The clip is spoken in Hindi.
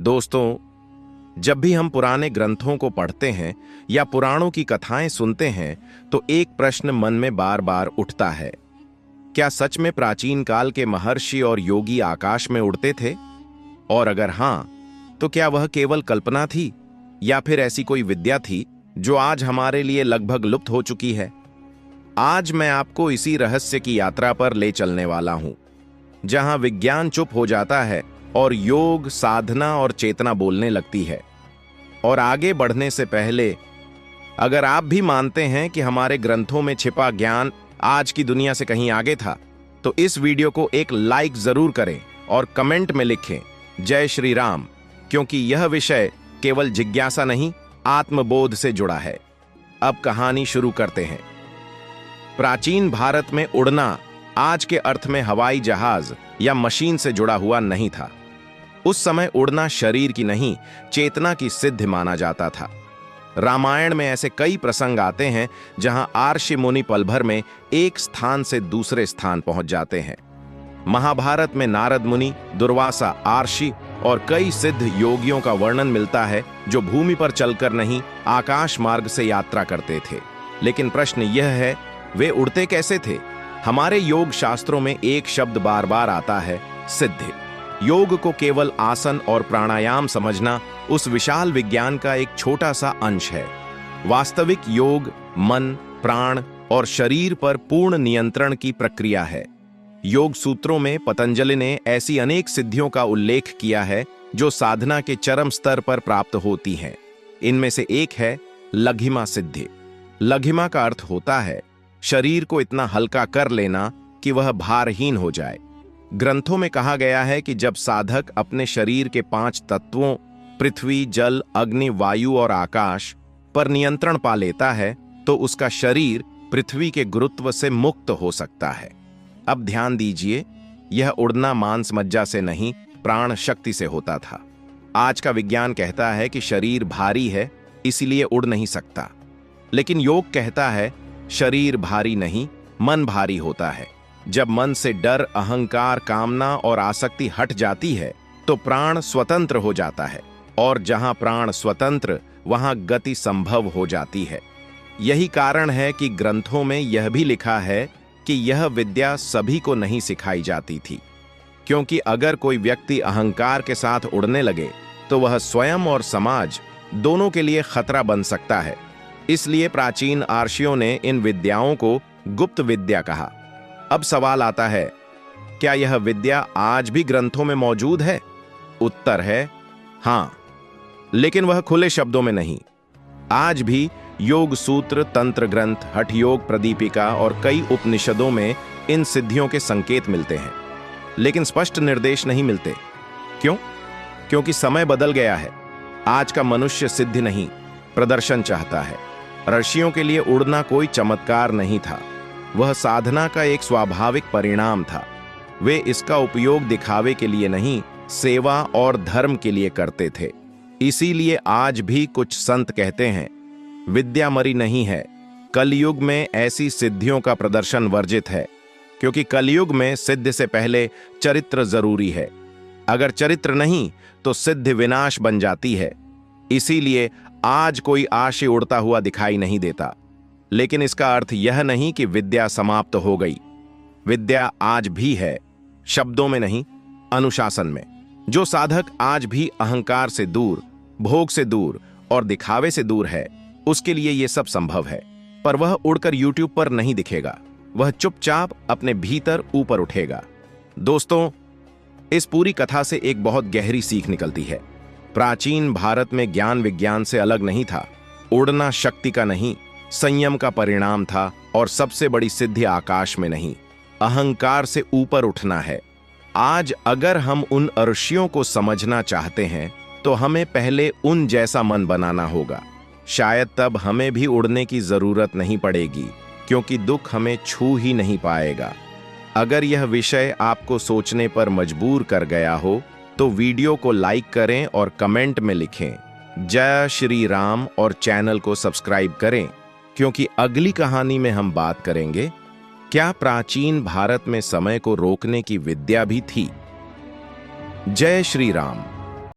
दोस्तों, जब भी हम पुराने ग्रंथों को पढ़ते हैं या पुराणों की कथाएं सुनते हैं तो एक प्रश्न मन में बार बार उठता है। क्या सच में प्राचीन काल के महर्षि और योगी आकाश में उड़ते थे? और अगर हां, तो क्या वह केवल कल्पना थी या फिर ऐसी कोई विद्या थी जो आज हमारे लिए लगभग लुप्त हो चुकी है? आज मैं आपको इसी रहस्य की यात्रा पर ले चलने वाला हूं, जहां विज्ञान चुप हो जाता है और योग, साधना और चेतना बोलने लगती है। और आगे बढ़ने से पहले, अगर आप भी मानते हैं कि हमारे ग्रंथों में छिपा ज्ञान आज की दुनिया से कहीं आगे था, तो इस वीडियो को एक लाइक जरूर करें और कमेंट में लिखें जय श्री राम, क्योंकि यह विषय केवल जिज्ञासा नहीं, आत्मबोध से जुड़ा है। अब कहानी शुरू करते हैं। प्राचीन भारत में उड़ना आज के अर्थ में हवाई जहाज या मशीन से जुड़ा हुआ नहीं था। उस समय उड़ना शरीर की नहीं, चेतना की सिद्धि माना जाता था। रामायण में ऐसे कई प्रसंग आते हैं जहां आर्षि मुनि पल भर में एक स्थान से दूसरे स्थान पहुंच जाते हैं। महाभारत में नारद मुनि, दुर्वासा, आर्षि और कई सिद्ध योगियों का वर्णन मिलता है जो भूमि पर चलकर नहीं, आकाश मार्ग से यात्रा करते थे। लेकिन प्रश्न यह है, वे उड़ते कैसे थे? हमारे योग शास्त्रों में एक शब्द बार बार आता है, सिद्धि। योग को केवल आसन और प्राणायाम समझना उस विशाल विज्ञान का एक छोटा सा अंश है। वास्तविक योग मन, प्राण और शरीर पर पूर्ण नियंत्रण की प्रक्रिया है। योग सूत्रों में पतंजलि ने ऐसी अनेक सिद्धियों का उल्लेख किया है जो साधना के चरम स्तर पर प्राप्त होती हैं। इनमें से एक है लघिमा सिद्धि। लघिमा का अर्थ होता है शरीर को इतना हल्का कर लेना कि वह भारहीन हो जाए। ग्रंथों में कहा गया है कि जब साधक अपने शरीर के 5 तत्वों पृथ्वी, जल, अग्नि, वायु और आकाश पर नियंत्रण पा लेता है तो उसका शरीर पृथ्वी के गुरुत्व से मुक्त हो सकता है। अब ध्यान दीजिए, यह उड़ना मांस मज्जा से नहीं, प्राण शक्ति से होता था। आज का विज्ञान कहता है कि शरीर भारी है इसलिए उड़ नहीं सकता, लेकिन योग कहता है शरीर भारी नहीं, मन भारी होता है। जब मन से डर, अहंकार, कामना और आसक्ति हट जाती है तो प्राण स्वतंत्र हो जाता है, और जहां प्राण स्वतंत्र वहां गति संभव हो जाती है। यही कारण है कि ग्रंथों में यह भी लिखा है कि यह विद्या सभी को नहीं सिखाई जाती थी, क्योंकि अगर कोई व्यक्ति अहंकार के साथ उड़ने लगे तो वह स्वयं और समाज दोनों के लिए खतरा बन सकता है। इसलिए प्राचीन आर्षियों ने इन विद्याओं को गुप्त विद्या कहा। अब सवाल आता है, क्या यह विद्या आज भी ग्रंथों में मौजूद है? उत्तर है हां, लेकिन वह खुले शब्दों में नहीं। आज भी योग सूत्र, तंत्र ग्रंथ, हठ योग प्रदीपिका और कई उपनिषदों में इन सिद्धियों के संकेत मिलते हैं, लेकिन स्पष्ट निर्देश नहीं मिलते। क्यों? क्योंकि समय बदल गया है। आज का मनुष्य सिद्धि नहीं, प्रदर्शन चाहता है। ऋषियों के लिए उड़ना कोई चमत्कार नहीं था, वह साधना का एक स्वाभाविक परिणाम था। वे इसका उपयोग दिखावे के लिए नहीं, सेवा और धर्म के लिए करते थे। इसीलिए आज भी कुछ संत कहते हैं विद्या मरी नहीं है। कलयुग में ऐसी सिद्धियों का प्रदर्शन वर्जित है, क्योंकि कलयुग में सिद्धि से पहले चरित्र जरूरी है। अगर चरित्र नहीं तो सिद्धि विनाश बन जाती है। इसीलिए आज कोई आशी उड़ता हुआ दिखाई नहीं देता, लेकिन इसका अर्थ यह नहीं कि विद्या समाप्त हो गई। विद्या आज भी है, शब्दों में नहीं, अनुशासन में। जो साधक आज भी अहंकार से दूर, भोग से दूर और दिखावे से दूर है, उसके लिए यह सब संभव है। पर वह उड़कर यूट्यूब पर नहीं दिखेगा, वह चुपचाप अपने भीतर ऊपर उठेगा। दोस्तों, इस पूरी कथा से एक बहुत गहरी सीख निकलती है। प्राचीन भारत में ज्ञान विज्ञान से अलग नहीं था। उड़ना शक्ति का नहीं, संयम का परिणाम था, और सबसे बड़ी सिद्धि आकाश में नहीं, अहंकार से ऊपर उठना है। आज अगर हम उन ऋषियों को समझना चाहते हैं तो हमें पहले उन जैसा मन बनाना होगा। शायद तब हमें भी उड़ने की जरूरत नहीं पड़ेगी, क्योंकि दुख हमें छू ही नहीं पाएगा। अगर यह विषय आपको सोचने पर मजबूर कर गया हो तो वीडियो को लाइक करें और कमेंट में लिखें जय श्री राम, और चैनल को सब्सक्राइब करें, क्योंकि अगली कहानी में हम बात करेंगे क्या प्राचीन भारत में समय को रोकने की विद्या भी थी। जय श्री राम।